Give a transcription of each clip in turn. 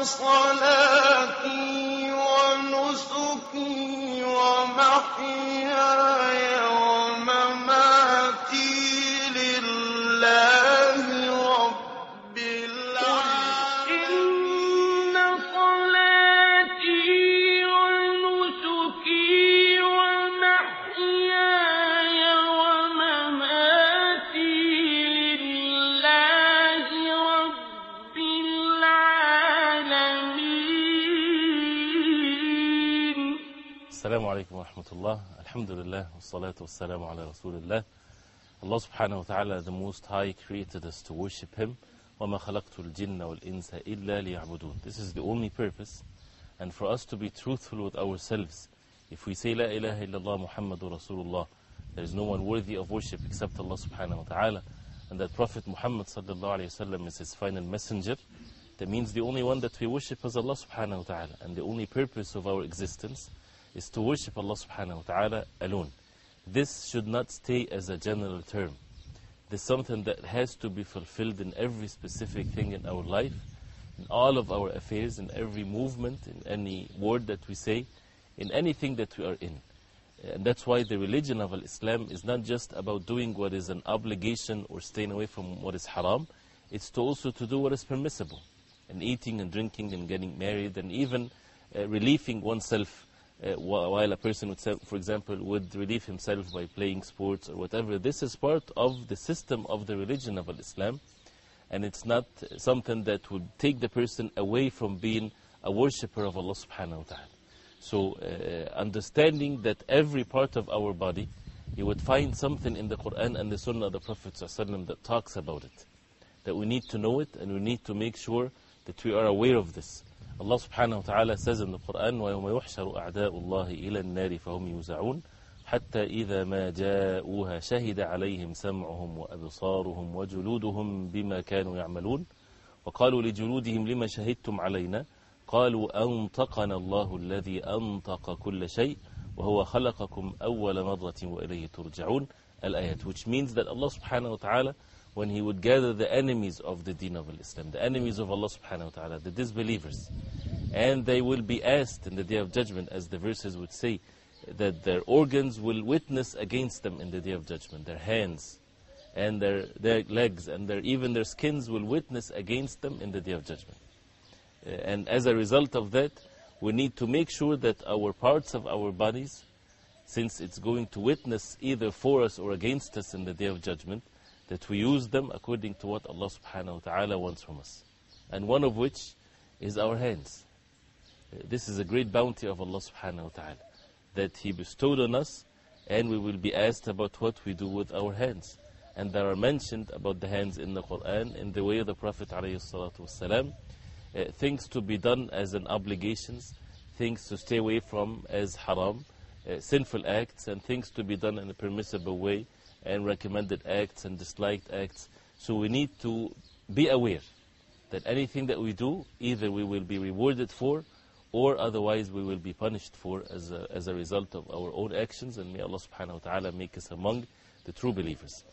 صلاتي ونسكي ومحياي ومماتي لله رب العالمين صلاتي ونسكي ومحياي ومماتي لله رب العالمين. السلام عليكم ورحمة الله. Alhamdulillah, wassalatu wassalamu ala Rasulillah. Allah subhanahu wa ta'ala, the Most High, created us to worship Him. وَمَا خَلَقْتُ الْجِنَّ وَالْإِنسَ إِلَّا لِيَعْبُدُونَ. This is the only purpose. And for us to be truthful with ourselves, if we say La ilaha illallah Muhammadur Rasulullah, there is no one worthy of worship except Allah subhanahu wa ta'ala, and that Prophet Muhammad sallallahu alayhi wa sallam is His final messenger, that means the only one that we worship is Allah subhanahu wa ta'ala, and the only purpose of our existence is to worship Allah subhanahu wa ta'ala alone. This should not stay as a general term. This is something that has to be fulfilled in every specific thing in our life, in all of our affairs, in every movement, in any word that we say, in anything that we are in. And that's why the religion of Islam is not just about doing what is an obligation or staying away from what is haram. It's also to do what is permissible, and eating and drinking and getting married, and even relieving oneself while a person would, for example, would relieve himself by playing sports or whatever. This is part of the system of the religion of Islam, and it's not something that would take the person away from being a worshipper of Allah subhanahu wa ta'ala. So understanding that every part of our body, you would find something in the Qur'an and the Sunnah of the Prophet ﷺ that talks about it, that we need to know it, and we need to make sure that we are aware of this. Allah subhanahu wa ta'ala says in the Qur'an, وَيَوْمَ يُحْشَرُ أَعْدَاءُ اللَّهِ إِلَى النَّارِ فَهُمْ يُوزَعُونَ حَتَّى إِذَا مَا جَاءُوهَا شَهِدَ عَلَيْهِمْ سَمْعُهُمْ وَأَبْصَارُهُمْ وَجُلُودُهُمْ بِمَا كَانُوا يَعْمَلُونَ وَقَالُوا لِجُلُودِهِمْ لِمَ شَهِدتُّمْ عَلَيْنَا قَالُوا أَنْطَقَنَا اللَّهُ الَّذِي أَنْطَقَ كُلَّ شَيْءٍ وَهُوَ خَلَقَكُمْ أَوَّلَ مَرَّةٍ وَإِلَيْهِ تُرْجَعُونَ Al-Ayat, which means that Allah subhanahu wa ta'ala, when He would gather the enemies of the deen of Islam, the enemies of Allah subhanahu wa ta'ala, the disbelievers, and they will be asked in the Day of Judgment, as the verses would say, that their organs will witness against them in the Day of Judgment. Their hands and their legs and even their skins will witness against them in the Day of Judgment. And as a result of that, we need to make sure that our parts of our bodies, since it's going to witness either for us or against us in the Day of Judgment, that we use them according to what Allah subhanahu wa ta'ala wants from us. And one of which is our hands. This is a great bounty of Allah subhanahu wa ta'ala, that He bestowed on us, and we will be asked about what we do with our hands. And there are mentioned about the hands in the Qur'an in the way of the Prophet alayhi salatu wasalam, things to be done as an obligations, things to stay away from as haram, sinful acts, and things to be done in a permissible way, and recommended acts and disliked acts. So we need to be aware that anything that we do, either we will be rewarded for, or otherwise we will be punished for as a result of our own actions. And may Allah subhanahu wa ta'ala make us among the true believers.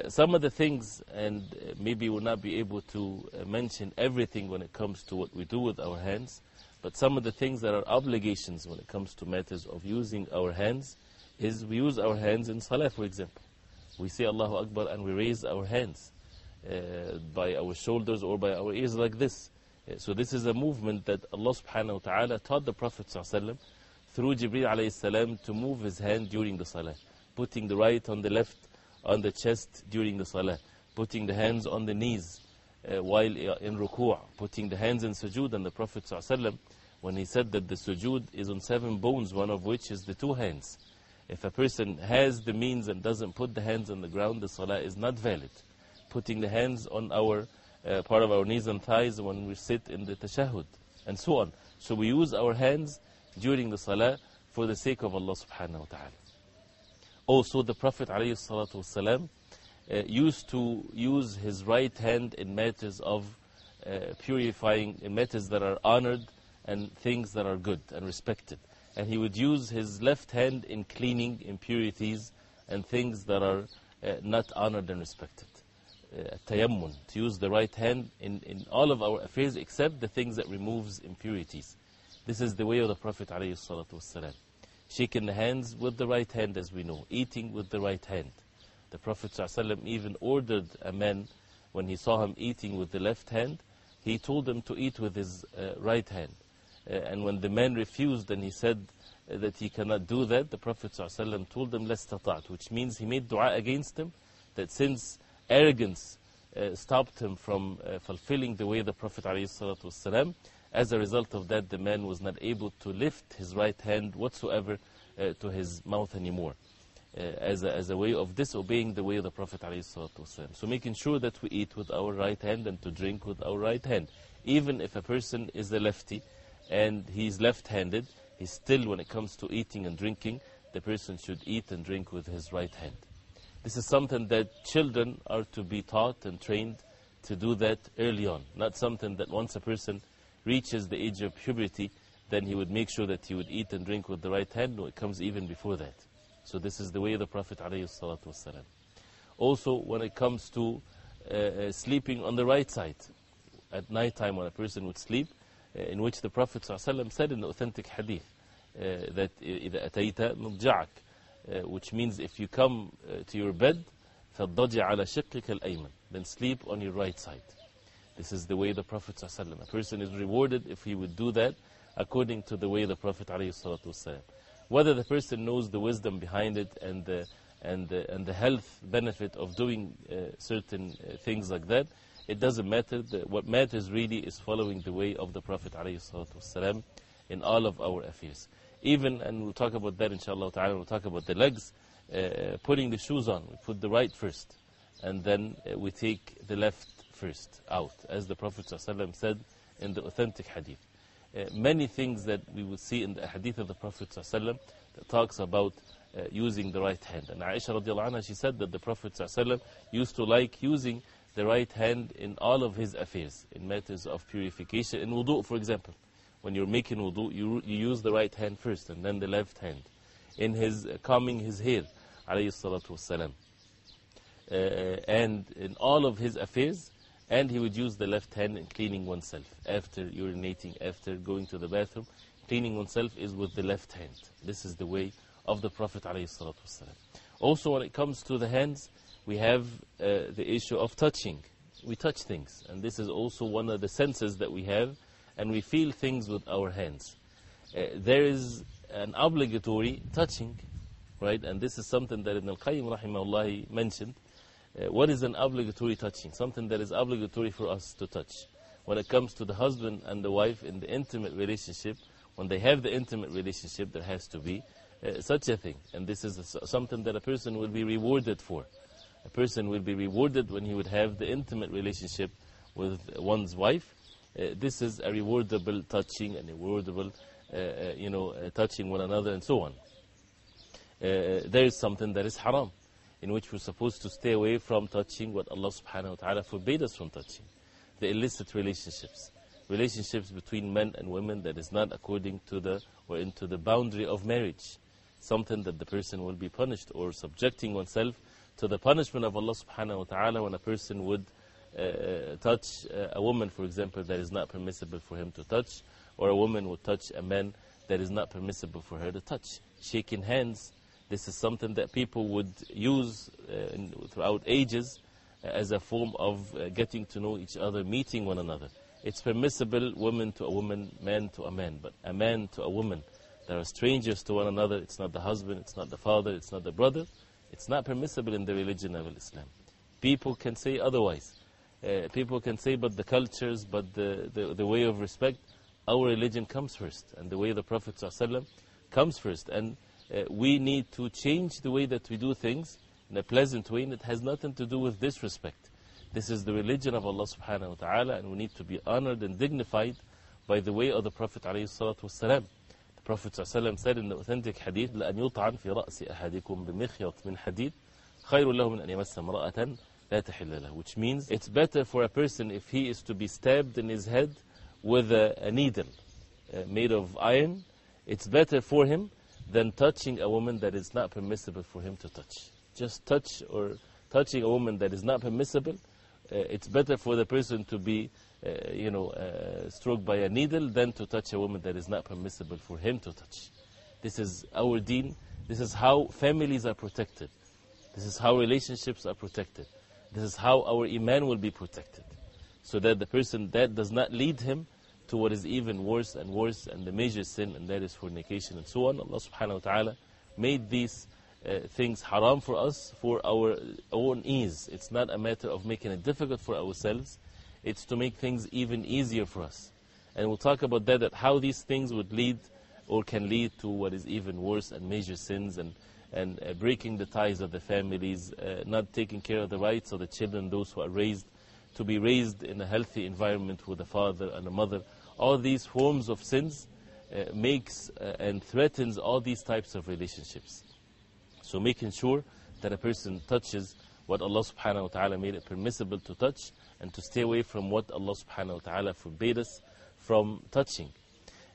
Some of the things, and maybe we'll not be able to mention everything when it comes to what we do with our hands, but some of the things that are obligations when it comes to matters of using our hands is we use our hands in salah, for example. We say Allahu Akbar and we raise our hands by our shoulders or by our ears like this. So this is a movement that Allah subhanahu wa ta'ala taught the Prophet ﷺ through Jibreel alayhi salam to move his hand during the salah, putting the right on the left on the chest during the salah, putting the hands on the knees while in ruku', putting the hands in sujood. And the Prophet ﷺ, when he said that the sujood is on 7 bones, one of which is the 2 hands. If a person has the means and doesn't put the hands on the ground, the salah is not valid. Putting the hands on our part of our knees and thighs when we sit in the tashahhud, and so on. So we use our hands during the salah for the sake of Allah subhanahu wa ta'ala. Also, the Prophet alayhi salatu wasalam used to use his right hand in matters of purifying, in matters that are honored and things that are good and respected. And he would use his left hand in cleaning impurities and things that are not honored and respected. tayammun, to use the right hand in all of our affairs except the things that removes impurities. This is the way of the Prophet ﷺ. Shaking the hands with the right hand, as we know, eating with the right hand. The Prophet ﷺ even ordered a man, when he saw him eating with the left hand, he told him to eat with his right hand. And when the man refused and he said that he cannot do that, the Prophet ﷺ told him, لَسْتَطَعْتُ, which means he made dua against him, that since arrogance stopped him from fulfilling the way of the Prophet ﷺ, as a result of that, the man was not able to lift his right hand whatsoever to his mouth anymore, as a way of disobeying the way of the Prophet ﷺ. So making sure that we eat with our right hand and to drink with our right hand. Even if a person is a lefty and he's left-handed, he's still, when it comes to eating and drinking, the person should eat and drink with his right hand. This is something that children are to be taught and trained to do that early on. Not something that once a person reaches the age of puberty, then he would make sure that he would eat and drink with the right hand. No, it comes even before that. So this is the way of the Prophet ﷺ. Also, when it comes to sleeping on the right side, at night time when a person would sleep, in which the Prophet ﷺ said in the authentic hadith, that إِذَا أَتَيْتَ مُضْجَعَكَ, which means if you come to your bed, فَالضَّجِعَ عَلَى شِقِّكَ الْأَيْمَنِ, then sleep on your right side. This is the way of the Prophet ﷺ. A person is rewarded if he would do that according to the way of the Prophet ﷺ. Whether the person knows the wisdom behind it and the health benefit of doing certain things like that, it doesn't matter. What matters really is following the way of the Prophet ﷺ in all of our affairs. Even, and we'll talk about that inshallah ta'ala, we'll talk about the legs, putting the shoes on. We put the right first, and then we take the left first out, as the Prophet ﷺ said in the authentic hadith. Many things that we will see in the hadith of the Prophet ﷺ that talks about using the right hand. And Aisha radiallahu anha, she said that the Prophet ﷺ used to like using the right hand in all of his affairs, in matters of purification. In wudu, for example, when you're making wudu, you use the right hand first and then the left hand. In his combing his hair, alayhi salatu wassalam, and in all of his affairs, and he would use the left hand in cleaning oneself. After urinating, after going to the bathroom, cleaning oneself is with the left hand. This is the way of the Prophet ﷺ. Also, when it comes to the hands, we have the issue of touching. We touch things, and this is also one of the senses that we have, and we feel things with our hands. There is an obligatory touching, right? And this is something that Ibn al-Qayyim rahimahullah mentioned. What is an obligatory touching? Something that is obligatory for us to touch. When it comes to the husband and the wife in the intimate relationship, when they have the intimate relationship, there has to be such a thing. And this is something that a person will be rewarded for. A person will be rewarded when he would have the intimate relationship with one's wife. This is a rewardable touching, and a rewardable, touching one another and so on. There is something that is haram, in which we're supposed to stay away from touching what Allah subhanahu wa ta'ala forbade us from touching. The illicit relationships. Relationships between men and women that is not according to the, or into the boundary of marriage. Something that the person will be punished, or subjecting oneself to the punishment of Allah subhanahu wa ta'ala when a person would touch a woman, for example, that is not permissible for him to touch, or a woman would touch a man that is not permissible for her to touch. Shaking hands. This is something that people would use throughout ages as a form of getting to know each other, meeting one another. It's permissible, woman to a woman, man to a man, but a man to a woman, they are strangers to one another. It's not the husband, it's not the father, it's not the brother. It's not permissible in the religion of Islam. People can say otherwise. People can say, but the cultures, but the way of respect, our religion comes first, and the way of the Prophet ﷺ comes first. And we need to change the way that we do things in a pleasant way, and it has nothing to do with disrespect. This is the religion of Allah subhanahu wa ta'ala, and we need to be honored and dignified by the way of the Prophet ﷺ. The Prophet ﷺ said in the authentic hadith, لَأَنْ يُطْعَنْ فِي رَأْسِ أَحَدِكُمْ بِمِخْيَطٍ مِنْ حَدِيدٍ خَيْرٌ لَهُ مِنْ أَنْ يَمَسَّ امْرَأَةً لَا تَحِلَّ لَهُ. Which means it's better for a person if he is to be stabbed in his head with a needle made of iron. It's better for him than touching a woman that is not permissible for him to touch. Just touch, or touching a woman that is not permissible, it's better for the person to be stroked by a needle than to touch a woman that is not permissible for him to touch. This is our deen. This is how families are protected. This is how relationships are protected. This is how our iman will be protected. So that the person, that does not lead him to what is even worse and worse, and the major sin, and that is fornication and so on. Allah subhanahu wa ta'ala made these things haram for us for our own ease. It's not a matter of making it difficult for ourselves. It's to make things even easier for us. And we'll talk about that how these things would lead or can lead to what is even worse and major sins, and breaking the ties of the families, not taking care of the rights of the children, those who are raised, to be raised in a healthy environment with a father and a mother. All these forms of sins makes and threatens all these types of relationships. So making sure that a person touches what Allah subhanahu wa ta'ala made it permissible to touch, and to stay away from what Allah subhanahu wa ta'ala forbade us from touching.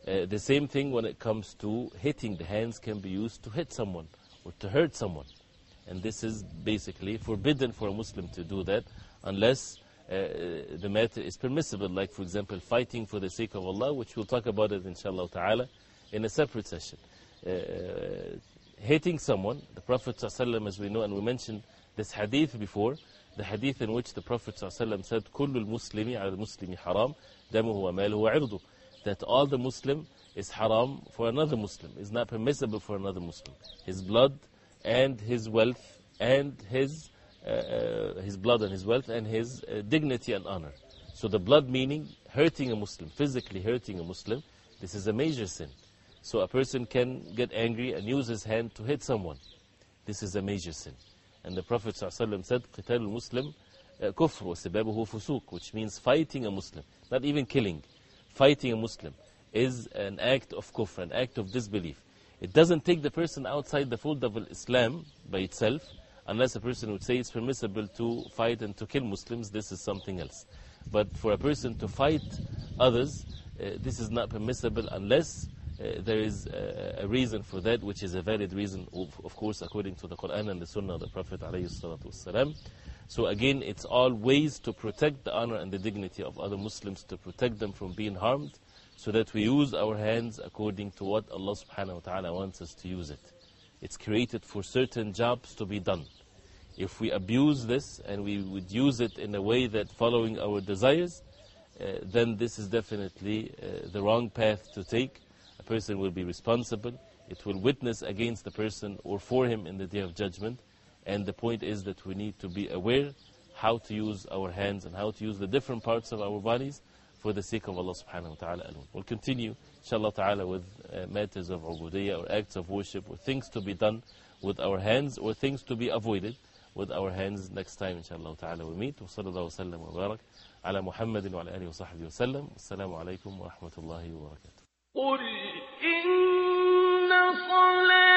The same thing when it comes to hitting. The hands can be used to hit someone or to hurt someone. And this is basically forbidden for a Muslim to do that unless the matter is permissible, like for example fighting for the sake of Allah, which we'll talk about it inshallah ta'ala in a separate session. Hating someone, the Prophet ﷺ, as we know, and we mentioned this hadith before, the hadith in which the Prophet ﷺ said, كُلُّ الْمُسْلِمِ عَلَى الْمُسْلِمِ حَرَامٌ دَمُهُ وَمَالُهُ وَعِرْضُهُ, that all the Muslim is haram for another Muslim, is not permissible for another Muslim. His blood and his wealth and his blood and his wealth and his dignity and honor. So the blood meaning hurting a Muslim, physically hurting a Muslim, this is a major sin. So a person can get angry and use his hand to hit someone. This is a major sin. And the Prophet ﷺ said, قِتَالُ الْمُسْلِمِ كُفْرُ وَسِبَابُهُ فُسُوقٌ, which means fighting a Muslim, not even killing. Fighting a Muslim is an act of kufr, an act of disbelief. It doesn't take the person outside the fold of Islam by itself, unless a person would say it's permissible to fight and to kill Muslims. This is something else. But for a person to fight others, this is not permissible unless there is a reason for that, which is a valid reason, of course, according to the Quran and the Sunnah of the Prophet ﷺ. So again, it's all ways to protect the honor and the dignity of other Muslims, to protect them from being harmed, so that we use our hands according to what Allah subhanahu wa ta'ala wants us to use it. It's created for certain jobs to be done. If we abuse this and we would use it in a way that following our desires, then this is definitely the wrong path to take. A person will be responsible. It will witness against the person or for him in the Day of Judgment. And the point is that we need to be aware how to use our hands and how to use the different parts of our bodies for the sake of Allah subhanahu wa ta'ala alone. We'll continue, inshallah ta'ala, with matters of ubudiyya or acts of worship, or things to be done with our hands or things to be avoided with our hands next time, inshallah ta'ala, we meet. Wa sallallahu wa sallam wa barak ala Muhammadin wa ala alihi wa sahbihi wa sallam. Assalamu alaikum wa rahmatullahi wa barakatuh. قل إن صلاتي